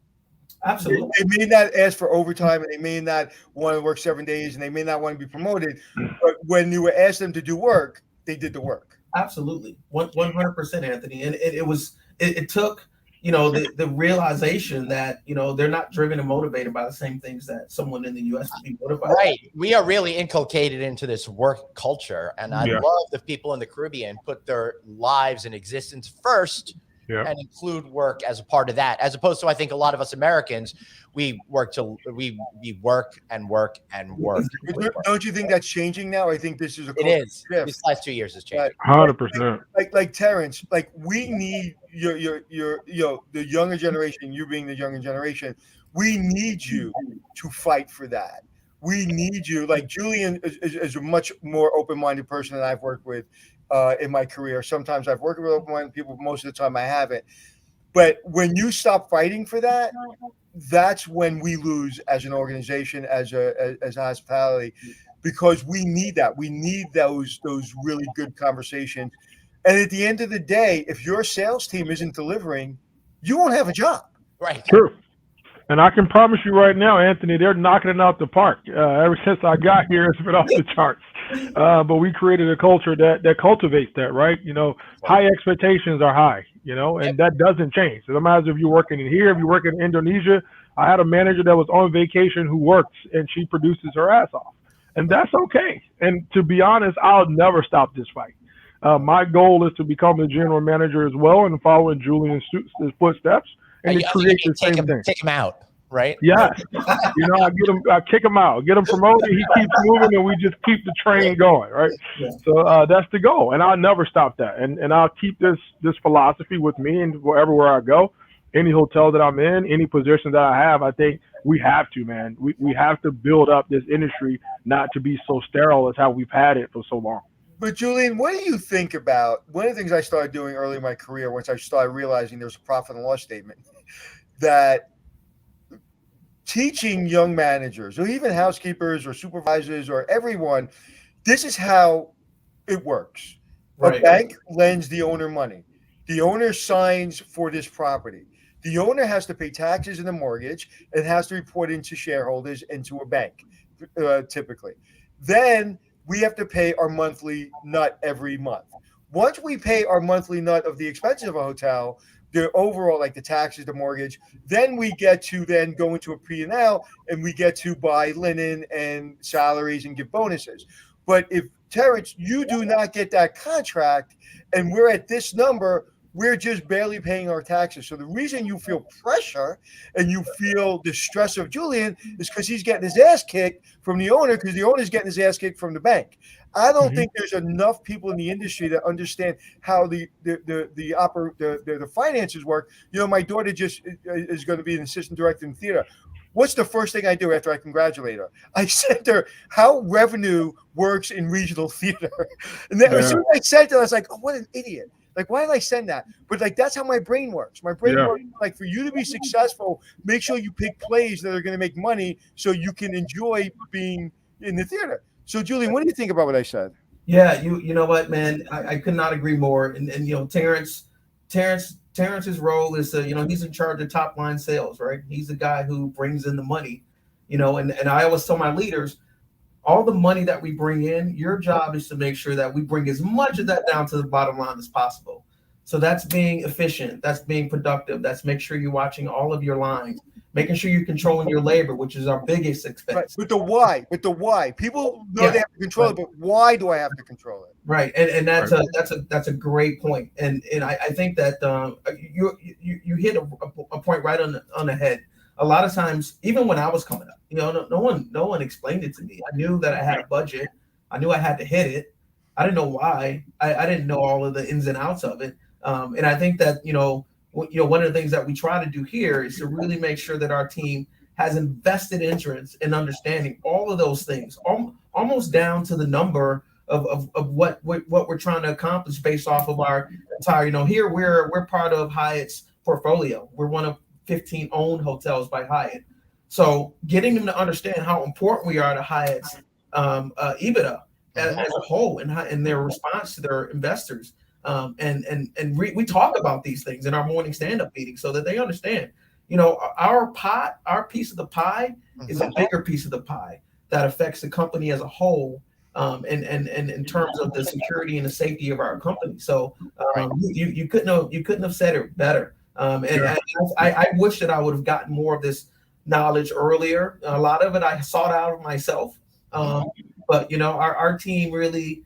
Absolutely. They may not ask for overtime, and they may not want to work 7 days, and they may not want to be promoted. But when you were asked them to do work, they did the work. Absolutely. 100%, Anthony. And it took, the realization that, they're not driven and motivated by the same things that someone in the US would be motivated. Right. We are really inculcated into this work culture. And I love the people in the Caribbean put their lives and existence first and include work as a part of that. As opposed to, I think a lot of us Americans, we work and work. Don't you think that's changing now? I think this is It is. shift. These last 2 years has changed. 100%. Like Terrance, like we need the younger generation, you being the younger generation, we need you to fight for that. We need you. Like Julian is a much more open-minded person than I've worked with in my career. Sometimes I've worked with open-minded people, most of the time I haven't. But when you stop fighting for that, that's when we lose as an organization, as a hospitality, because we need that. We need those really good conversations. And at the end of the day, if your sales team isn't delivering, you won't have a job. Right. True. And I can promise you right now, Anthony, they're knocking it out the park. Ever since I got here, it's been off the charts. But we created a culture that cultivates that, right? High expectations are high, and that doesn't change. It doesn't matter if you're working in here, if you're working in Indonesia. I had a manager that was on vacation who works, and she produces her ass off. And that's okay. And to be honest, I'll never stop this fight. My goal is to become the general manager as well and follow in Julian's footsteps. And to create the same thing. Take him out, right? Yes. I kick him out, get him promoted. He keeps moving, and we just keep the train going, right? Yeah. So that's the goal, and I'll never stop that. And I'll keep this philosophy with me and wherever I go, any hotel that I'm in, any position that I have. I think we have to, man. We have to build up this industry not to be so sterile as how we've had it for so long. But Julian, what do you think about one of the things I started doing early in my career once I started realizing there's a profit and loss statement, that teaching young managers or even housekeepers or supervisors or everyone, this is how it works. Right. A bank lends the owner money. The owner signs for this property. The owner has to pay taxes in the mortgage and has to report into shareholders and to a bank, typically. Then we have to pay our monthly nut every month. Once we pay our monthly nut of the expenses of a hotel, the overall, like the taxes, the mortgage, then we get to then go into a P&L and we get to buy linen and salaries and give bonuses. But if, Terrance, you do not get that contract and we're at this number, we're just barely paying our taxes. So the reason you feel pressure and you feel the stress of Julian is because he's getting his ass kicked from the owner, because the owner's getting his ass kicked from the bank. I don't think there's enough people in the industry that understand how the finances work. My daughter just is going to be an assistant director in theater. What's the first thing I do after I congratulate her? I sent her how revenue works in regional theater. And then as soon as I sent her, I was like, oh, what an idiot. Like, why did I send that? But that's how my brain works. My brain works like, for you to be successful, make sure you pick plays that are going to make money so you can enjoy being in the theater. So, Julian, what do you think about what I said? Yeah, you know what, man, I could not agree more. And Terrance's role is, he's in charge of top line sales, right? He's the guy who brings in the money, and I always tell my leaders, all the money that we bring in, your job is to make sure that we bring as much of that down to the bottom line as possible. So that's being efficient. That's being productive. That's make sure you're watching all of your lines, making sure you're controlling your labor, which is our biggest expense. Right. With the why. People know they have to control it, but why do I have to control it? Right. And that's a great point. And I think that you hit a point right on the head. A lot of times, even when I was coming up, no one explained it to me. I knew that I had a budget. I knew I had to hit it. I didn't know why. I didn't know all of the ins and outs of it. And I think that, one of the things that we try to do here is to really make sure that our team has invested interest in understanding all of those things, almost down to the number of what we're trying to accomplish based off of our entire, here we're part of Hyatt's portfolio. We're one of 15 owned hotels by Hyatt. So getting them to understand how important we are to Hyatt's EBITDA as a whole and their response to their investors. And we talk about these things in our morning stand-up meeting so that they understand, our piece of the pie is a bigger piece of the pie that affects the company as a whole. And in terms of the security and the safety of our company. So you couldn't have said it better. I wish that I would have gotten more of this knowledge earlier. A lot of it I sought out of myself. But our team really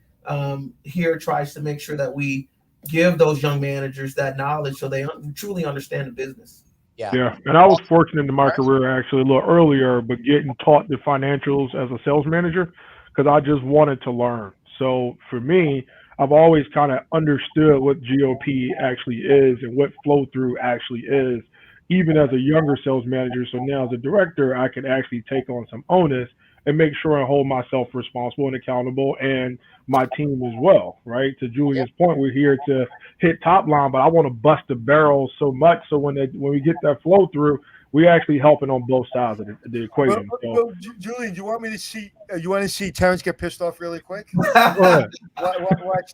here tries to make sure that we give those young managers that knowledge so they truly understand the business. Yeah. And I was fortunate in my career actually a little earlier, but getting taught the financials as a sales manager because I just wanted to learn. So for me, I've always kind of understood what GOP actually is and what flow through actually is, even as a younger sales manager. So now as a director, I can actually take on some onus and make sure I hold myself responsible and accountable and my team as well, right? To Julian's point, we're here to hit top line, but I want to bust the barrel so much so when we get that flow through, we actually helping on both sides of the equation. Well, Julian, do you want me to see? You want to see Terrance get pissed off really quick? Watch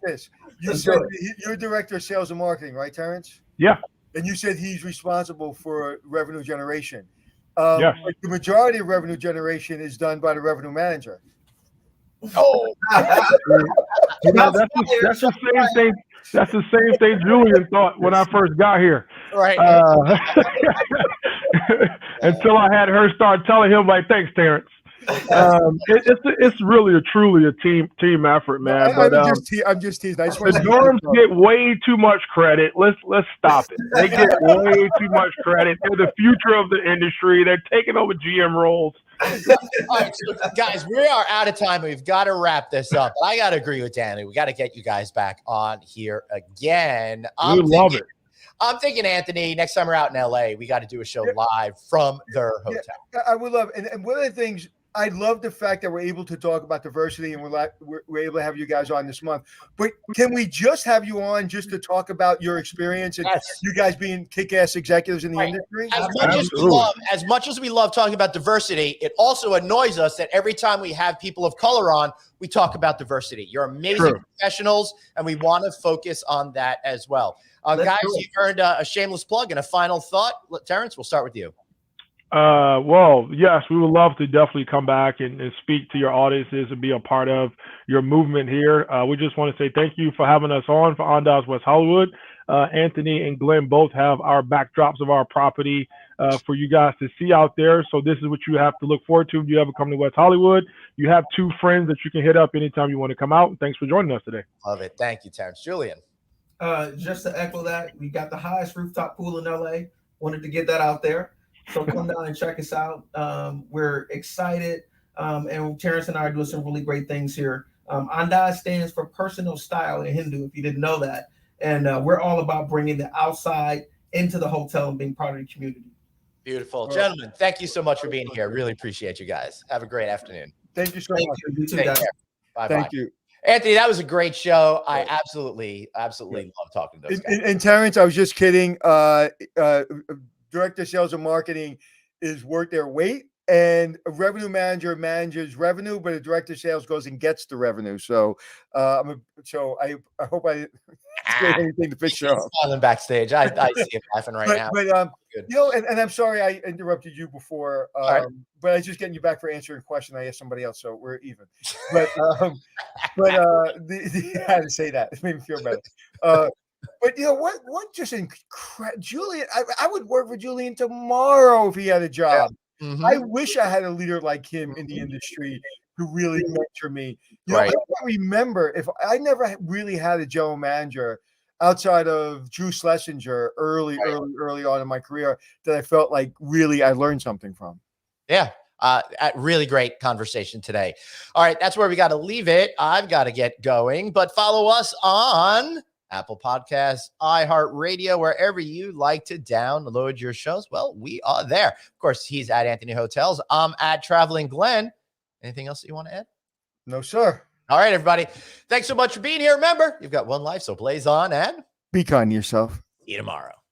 this. You said you're director of sales and marketing, right, Terrance? Yeah. And you said he's responsible for revenue generation. Yes. But the majority of revenue generation is done by the revenue manager. Oh, that's the same thing. That's the same thing Julian thought when I first got here. Right. Until I had her start telling him like, "Thanks, Terrance." It's really truly a team effort, man. I'm just teasing. The norms get way too much credit. Let's stop it. They get way too much credit. They're the future of the industry. They're taking over GM roles. All right, so guys, we are out of time. We've got to wrap this up. I got to agree with Danny. We got to get you guys back on here again. We love it. I'm thinking, Anthony, next time we're out in LA, we got to do a show live from their hotel. Yeah, I would love it. And one of the things, I love the fact that we're able to talk about diversity and we're able to have you guys on this month. But can we just have you on just to talk about your experience and you guys being kick-ass executives in the industry? As much as we love talking about diversity, it also annoys us that every time we have people of color on, we talk about diversity. You're amazing professionals, and we want to focus on that as well. Guys, you've earned a shameless plug and a final thought. Terrance, we'll start with you. Well, yes, we would love to definitely come back and speak to your audiences and be a part of your movement here. We just want to say thank you for having us on for Andaz West Hollywood. Anthony and Glenn both have our backdrops of our property for you guys to see out there. So this is what you have to look forward to if you ever come to West Hollywood. You have two friends that you can hit up anytime you want to come out. And thanks for joining us today. Love it. Thank you, Terrance. Julian. Just to echo that, we got the highest rooftop pool in LA. Wanted to get that out there. So come down and check us out. We're excited. And Terrance and I are doing some really great things here. Andaz stands for personal style in Hindu, if you didn't know that. And we're all about bringing the outside into the hotel and being part of the community. Beautiful. Gentlemen, thank you so much for being here. Really appreciate you guys. Have a great afternoon. Thank you so much. You too, guys. Bye-bye. Thank you. Anthony, that was a great show. I absolutely love talking to those guys. And Terrance, I was just kidding. Director of sales and marketing is worth their weight, and a revenue manager manages revenue, but a director of sales goes and gets the revenue. So, I hope I didn't say anything to fish off. Smiling backstage. I see him laughing right now. But and I'm sorry I interrupted you before, but I was just getting you back for answering a question I asked somebody else, so we're even. But I had to say that. It made me feel better. But what just incredible, Julian. I would work for Julian tomorrow if he had a job. Yeah. Mm-hmm. I wish I had a leader like him in the industry who really mentor me. I can't remember if I never really had a general manager outside of Drew Schlesinger early on in my career that I felt like really I learned something from. Yeah. Really great conversation today. All right. That's where we got to leave it. I've got to get going, but follow us on Apple Podcasts, iHeartRadio, wherever you like to download your shows. Well, we are there. Of course, he's at Anthony Hotels. I'm at Traveling Glenn. Anything else that you want to add? No, sir. All right, everybody. Thanks so much for being here. Remember, you've got one life, so blaze on and be kind to yourself. See you tomorrow.